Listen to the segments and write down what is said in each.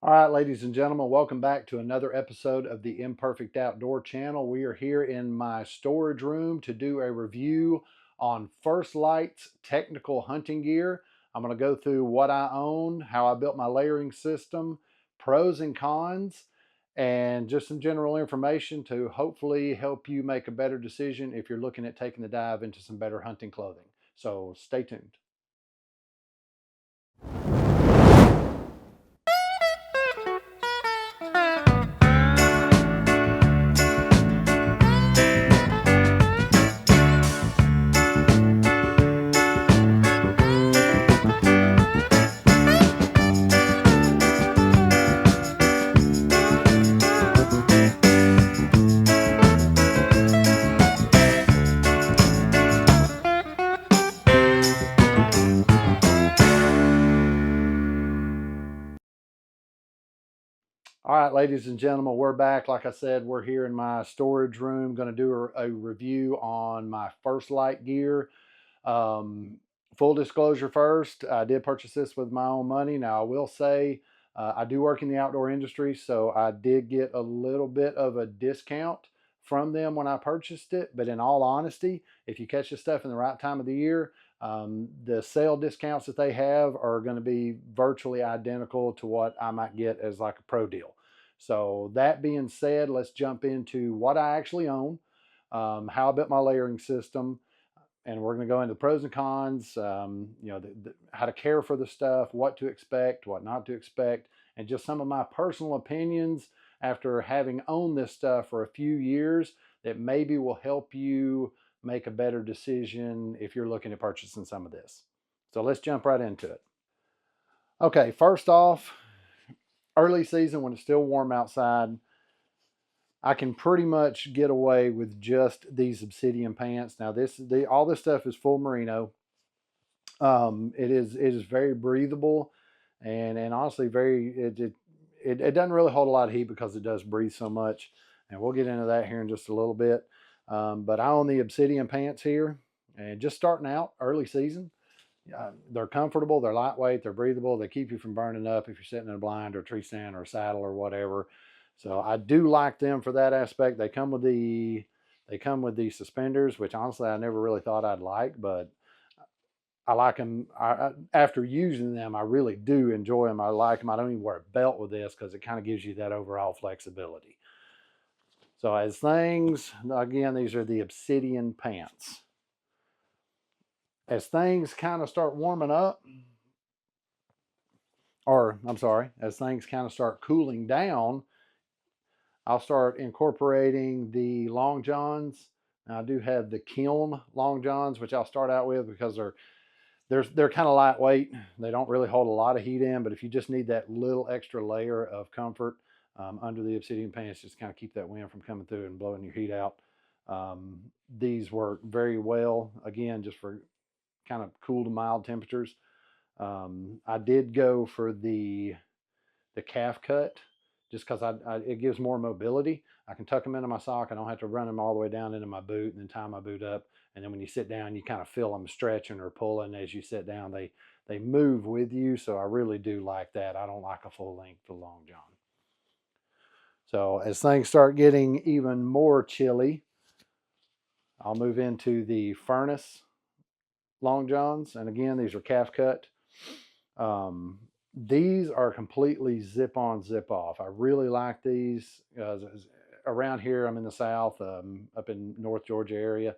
All right, ladies and gentlemen, welcome back to another episode of the Imperfect Outdoor channel. We are here in my storage room to do a review on First Lite's technical hunting gear. I'm going to go through what I own, how I built my layering system, pros and cons, and just some general information to hopefully help you make a better decision if you're looking at taking the dive into some better hunting clothing. So stay tuned. All right, ladies and gentlemen, we're back. Like I said, we're here in my storage room, going to do a review on my First Lite gear. Um, Full disclosure first, I did purchase this with my own money. Now, I will say I do work in the outdoor industry, so I did get a little bit of a discount from them when I purchased it. But in all honesty, if you catch this stuff in the right time of the year, the sale discounts that they have are going to be virtually identical to what I might get as like a pro deal. So that being said, let's jump into what I actually own, how I built my layering system, and we're going to go into the pros and cons, how to care for the stuff, what to expect, what not to expect, and just some of my personal opinions after having owned this stuff for a few years that maybe will help you make a better decision if you're looking at purchasing some of this. So let's jump right into it. Okay, first off, early season when it's still warm outside, I can pretty much get away with just these obsidian pants. Now all this stuff is full merino. It is very breathable, and honestly it doesn't really hold a lot of heat because it does breathe so much, and we'll get into that here in just a little bit. But I own the obsidian pants here, and just starting out early season. They're comfortable, they're lightweight, they're breathable, they keep you from burning up if you're sitting in a blind or a tree stand or a saddle or whatever. So I do like them for that aspect. They come with the suspenders, which honestly I never really thought I'd like, but I like them. After using them, I really do enjoy them. I like them. I don't even wear a belt with this because it kind of gives you that overall flexibility. So as things, again, these are the obsidian pants. As things kind of start warming up, or I'm sorry, as things kind of start cooling down, I'll start incorporating the long johns. Now, I do have the kiln long johns, which I'll start out with because they're kind of lightweight. They don't really hold a lot of heat in, but if you just need that little extra layer of comfort under the obsidian pants, just kind of keep that wind from coming through and blowing your heat out. Um, these work very well, again, just for kind of cool to mild temperatures. I did go for the calf cut just because it gives more mobility. I can tuck them into my sock. I don't have to run them all the way down into my boot and then tie my boot up. And then when you sit down, you kind of feel them stretching or pulling as you sit down. They move with you, so I really do like that. I don't like a full length of long john. So as things start getting even more chilly, I'll move into the furnace long johns. And again, these are calf cut. Um, these are completely zip on, zip off. I really like these. Around here, I'm in the South, up in North Georgia area.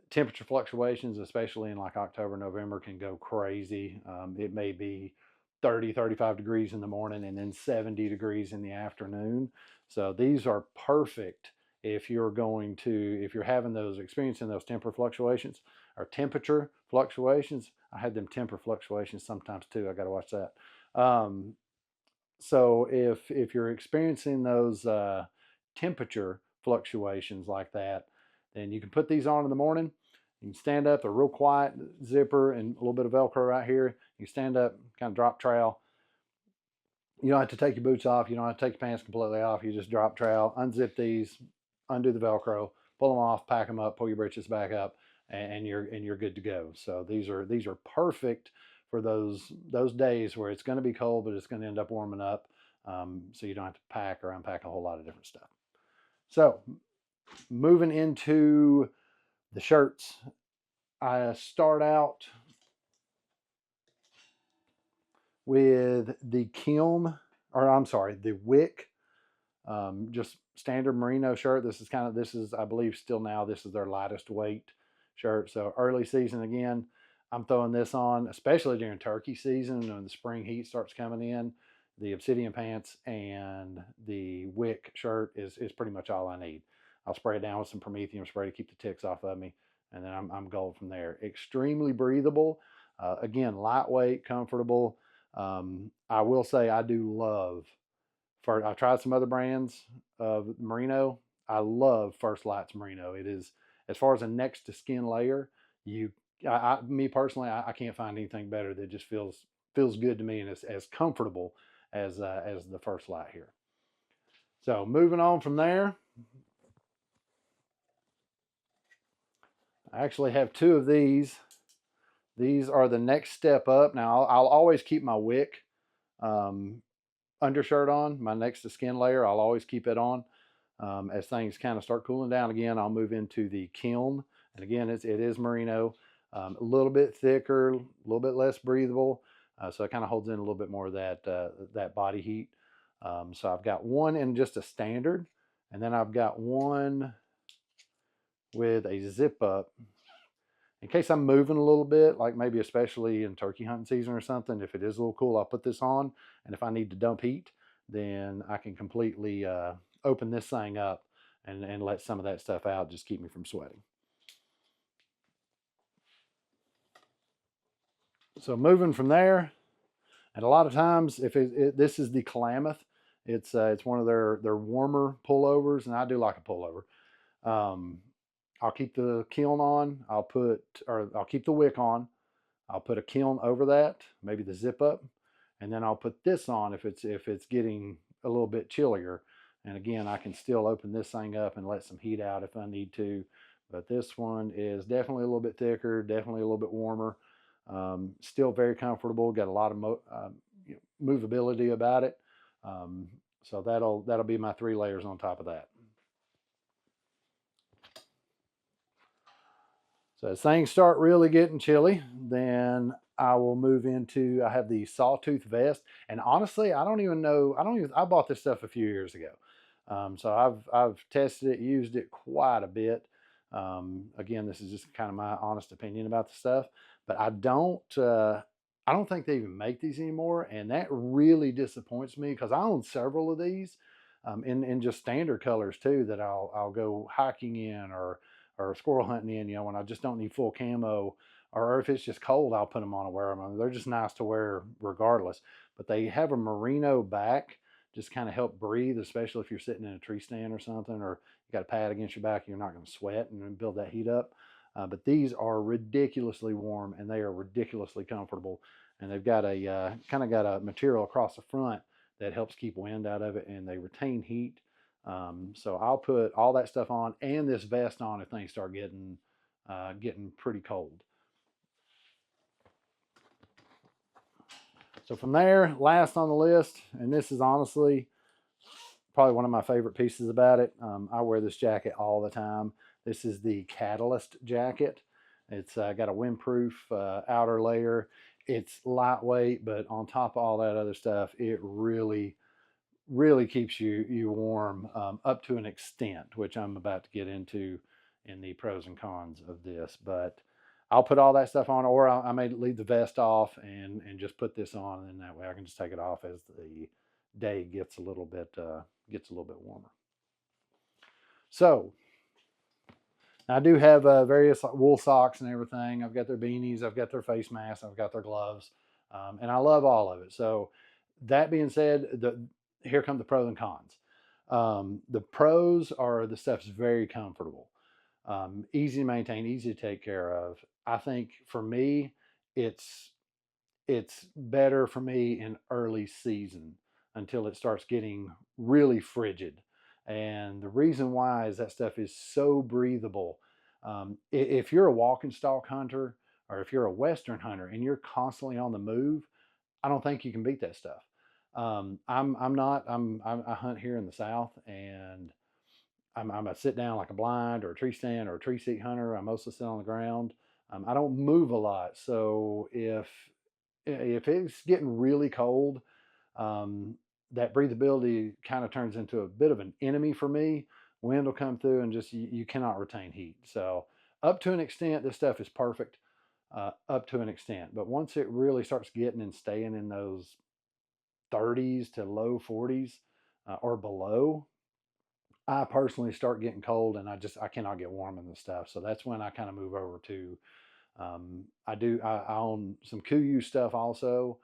Temperature fluctuations, especially in like October, November, can go crazy. It may be 30, 35 degrees in the morning and then 70 degrees in the afternoon. So these are perfect if you're having those, experiencing those temperature fluctuations. I had them temper fluctuations sometimes too. I got to watch that. Um, so if you're experiencing those temperature fluctuations like that, then you can put these on in the morning. You can stand up, they're real quiet, zipper and a little bit of Velcro right here. You stand up, kind of drop trowel. You don't have to take your boots off. You don't have to take your pants completely off. You just drop trowel, unzip these, undo the Velcro, pull them off, pack them up, pull your britches back up, and you're good to go. So these are perfect for those days where it's going to be cold, but it's going to end up warming up. So you don't have to pack or unpack a whole lot of different stuff. So moving into the shirts, I start out with the kiln, or I'm sorry, the wick, just standard merino shirt. This is, I believe still now, this is their lightest weight shirt. So early season again, I'm throwing this on, especially during turkey season when the spring heat starts coming in. The obsidian pants and the wick shirt is pretty much all I need. I'll spray it down with some promethium spray to keep the ticks off of me, and then I'm gold from there. Extremely breathable. Again, lightweight, comfortable. I will say I do love. I've tried some other brands of merino. I love First Lite's merino. It is, as far as a next to skin layer, me personally, I can't find anything better that just feels good to me and is as comfortable as the First Lite here. So moving on from there, I actually have two of these. These are the next step up. Now I'll always keep my wick um, undershirt on, my next to skin layer. I'll always keep it on. As things kind of start cooling down again, I'll move into the kiln. And again, it is merino, a little bit thicker, a little bit less breathable. So it kind of holds in a little bit more of that body heat. So I've got one in just a standard, and then I've got one with a zip up. In case I'm moving a little bit, like maybe especially in turkey hunting season or something, if it is a little cool, I'll put this on. And if I need to dump heat, then I can completely open this thing up and let some of that stuff out, just keep me from sweating. So moving from there, and a lot of times, if this is the Klamath, it's one of their warmer pullovers, and I do like a pullover. Um, I'll keep the kiln on. I'll keep the wick on. I'll put a kiln over that, maybe the zip up, and then I'll put this on if it's getting a little bit chillier. And again, I can still open this thing up and let some heat out if I need to. But this one is definitely a little bit thicker, definitely a little bit warmer. Still very comfortable. Got a lot of movability about it. So that'll be my 3 layers on top of that. So as things start really getting chilly, then I will move into, I have the sawtooth vest. And honestly, I bought this stuff a few years ago. So I've tested it, used it quite a bit. Again, this is just kind of my honest opinion about the stuff, but I don't think they even make these anymore. And that really disappoints me because I own several of these, in just standard colors too, that I'll go hiking in or squirrel hunting in, when I just don't need full camo, or if it's just cold, I'll put them on and wear them. I mean, they're just nice to wear regardless. But they have a merino back, just kind of help breathe, especially if you're sitting in a tree stand or something, or you got a pad against your back, you're not going to sweat and build that heat up. But these are ridiculously warm and they are ridiculously comfortable. And they've got a kind of got a material across the front that helps keep wind out of it, and they retain heat. So I'll put all that stuff on and this vest on if things start getting pretty cold. So from there, last on the list, and this is honestly probably one of my favorite pieces about it. I wear this jacket all the time. This is the Catalyst jacket. It's got a windproof outer layer. It's lightweight, but on top of all that other stuff, it really keeps you warm, up to an extent, which I'm about to get into in the pros and cons of this. But I'll put all that stuff on, or I may leave the vest off and just put this on, and that way I can just take it off as the day gets a little bit warmer. So I do have various wool socks and everything. I've got their beanies, I've got their face masks, I've got their gloves, and I love all of it. So that being said, here come the pros and cons. The pros are the stuff's very comfortable, easy to maintain, easy to take care of. I think for me, it's better for me in early season until it starts getting really frigid. And the reason why is that stuff is so breathable. If you're a walk and stalk hunter, or if you're a Western hunter and you're constantly on the move, I don't think you can beat that stuff. I'm not. I hunt here in the South, and I'm a sit down like a blind or a tree stand or a tree seat hunter. I mostly sit on the ground. I don't move a lot, so if it's getting really cold, um, that breathability kind of turns into a bit of an enemy for me. Wind will come through and just you cannot retain heat. So up to an extent, this stuff is perfect. Up to an extent, but once it really starts getting and staying in those 30s to low 40s or below, I personally start getting cold, and I cannot get warm in the stuff. So that's when I kind of move over to I own some Kuiu stuff also,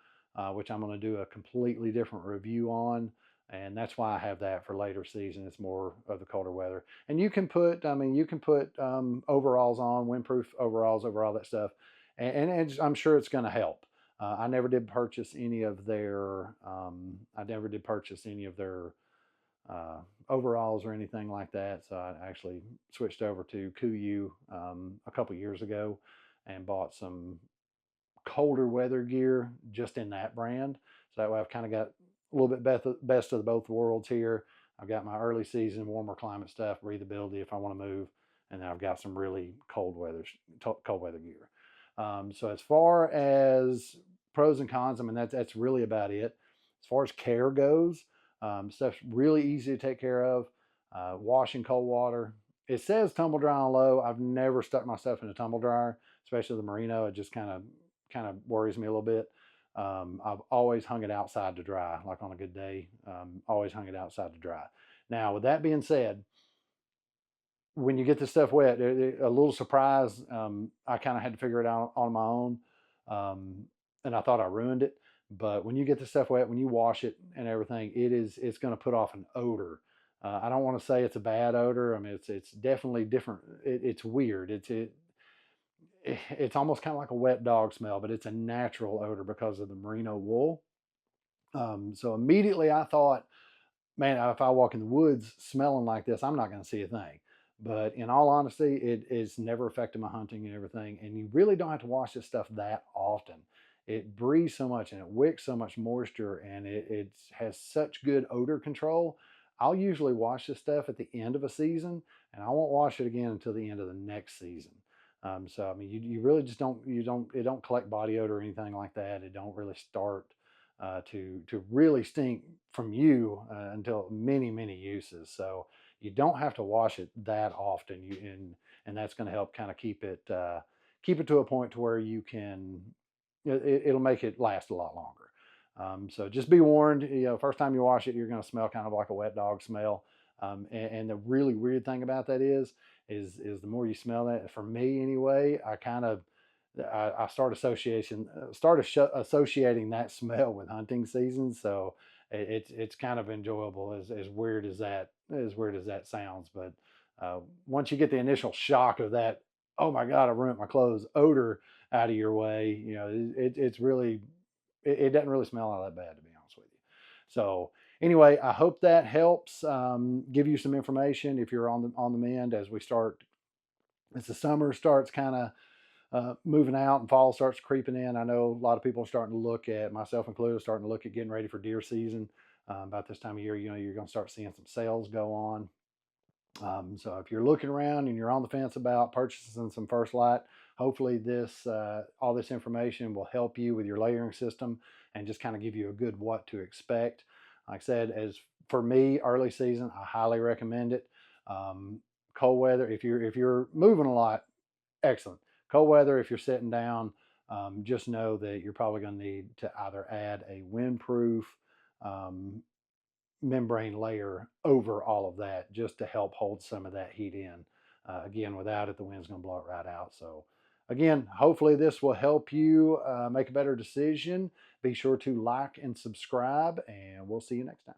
which I'm going to do a completely different review on, and that's why I have that for later season. It's more of the colder weather, and you can put overalls on, windproof overalls over all that stuff, and I'm sure it's going to help. I never did purchase any of their overalls or anything like that. So I actually switched over to Kuiu a couple years ago and bought some colder weather gear just in that brand. So that way I've kind of got a little bit best of both worlds here. I've got my early season warmer climate stuff, breathability if I want to move, and then I've got some really cold weather gear. So as far as pros and cons, I mean that's really about it. As far as care goes, stuff's really easy to take care of. Wash in cold water. It says tumble dry on low. I've never stuck my stuff in a tumble dryer, especially the merino. It just kind of worries me a little bit. I've always hung it outside to dry, like on a good day. Always hung it outside to dry. Now, with that being said, when you get this stuff wet, a little surprise. I kind of had to figure it out on my own, and I thought I ruined it. But when you get the stuff wet, when you wash it and everything, it's going to put off an odor. I don't want to say it's a bad odor. I mean, it's definitely different. It's weird. It's almost kind of like a wet dog smell, but it's a natural odor because of the merino wool. So immediately I thought, man, if I walk in the woods smelling like this, I'm not going to see a thing. But in all honesty, it is never affected my hunting and everything. And you really don't have to wash this stuff that often. It breathes so much and it wicks so much moisture, and it has such good odor control. I'll usually wash this stuff at the end of a season, and I won't wash it again until the end of the next season. So I mean, you really just it don't collect body odor or anything like that. It don't really start to really stink from you until many uses. So you don't have to wash it that often. And that's going to help kind of keep it to a point to where you can it'll make it last a lot longer. So just be warned. First time you wash it, you're going to smell kind of like a wet dog smell. And the really weird thing about that is the more you smell that, for me anyway, I started associating that smell with hunting season. So it's kind of enjoyable, as weird as that sounds. But once you get the initial shock of that, oh my God, I ruined my clothes odor out of your way, it's really, it doesn't really smell all that bad, to be honest with you. So anyway, I hope that helps give you some information if you're on the mend as the summer starts kind of moving out and fall starts creeping in. I know a lot of people are starting to look at, myself included, starting to look at getting ready for deer season. About this time of year, you're going to start seeing some sales go on. So if you're looking around and you're on the fence about purchasing some First Lite, hopefully all this information will help you with your layering system and just kind of give you a good what to expect. Like I said, as for me, early season, I highly recommend it. Cold weather, if you're moving a lot, excellent. Cold weather, if you're sitting down, just know that you're probably going to need to either add a windproof um, membrane layer over all of that just to help hold some of that heat in. Again, without it, the wind's going to blow it right out. So again, hopefully this will help you make a better decision. Be sure to like and subscribe, and we'll see you next time.